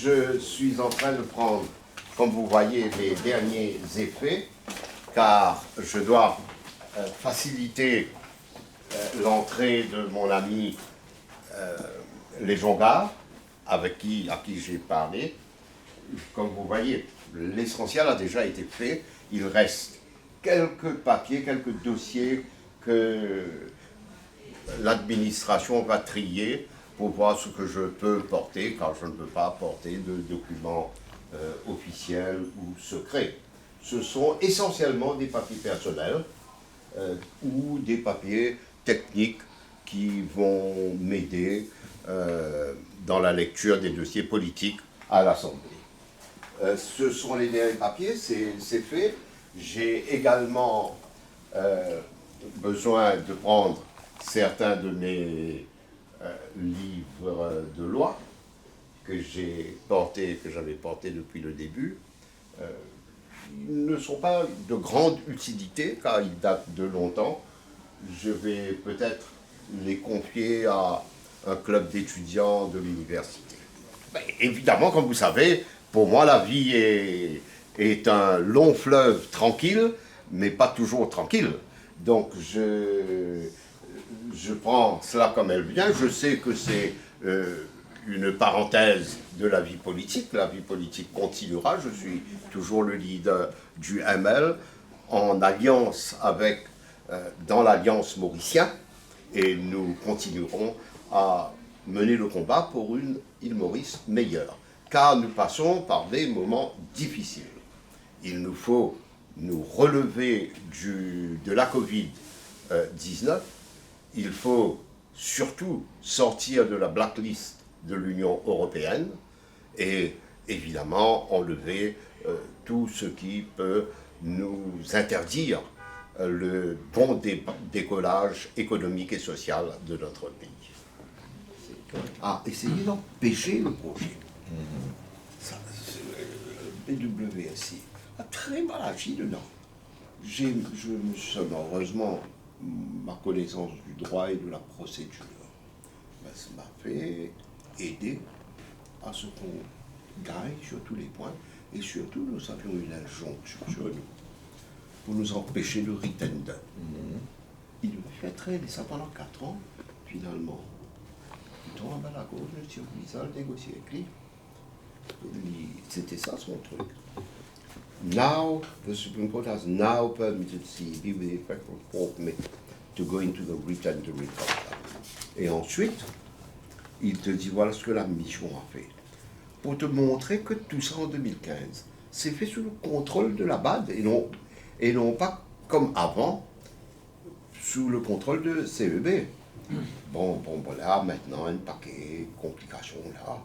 je suis en train de prendre, comme vous voyez, les derniers effets, car je dois faciliter l'entrée de mon ami Léjon-Gare, à qui j'ai parlé. Comme vous voyez, l'essentiel a déjà été fait. Il reste quelques papiers, quelques dossiers que l'administration va trier pour voir ce que je peux porter, car je ne peux pas porter de documents officiels ou secrets. Ce sont essentiellement des papiers personnels ou des papiers techniques qui vont m'aider dans la lecture des dossiers politiques à l'Assemblée. Ce sont les derniers papiers, c'est fait. J'ai également besoin de prendre certains de mes livres de loi que j'avais portés depuis le début. Ils ne sont pas de grande utilité car ils datent de longtemps. Je vais peut-être les confier à un club d'étudiants de l'université. Évidemment, comme vous savez, pour moi la vie est un long fleuve tranquille, mais pas toujours tranquille. Donc je prends cela comme elle vient. Je sais que c'est une parenthèse de la vie politique. La vie politique continuera. Je suis toujours le leader du ML en alliance avec, dans l'alliance mauricienne, et nous continuerons à mener le combat pour une île Maurice meilleure. Car nous passons par des moments difficiles. Il nous faut nous relever de la Covid-19. Il faut surtout sortir de la blacklist de l'Union européenne et évidemment enlever tout ce qui peut nous interdire le bon décollage économique et social de notre pays. Essayez d'empêcher le projet. Le PWSI a très mal agi dedans. Je me suis heureusement ma connaissance du droit et de la procédure. Ça m'a fait aider à ce qu'on gagne sur tous les points et surtout nous avions une injonction sur nous pour nous empêcher de retender. Il nous fait traîner ça pendant 4 ans, finalement. Il tombe à la gauche, le surviseur négocier avec lui. C'était ça son truc. Now, the Supreme Court has now permitted CEB with effect from 4th May to go into the retendering process. Et ensuite, il te dit voilà ce que la mission a fait. Pour te montrer que tout ça en 2015, c'est fait sous le contrôle de la BAD et non pas comme avant, sous le contrôle de CEB. Bon, voilà, maintenant, un paquet de complications là.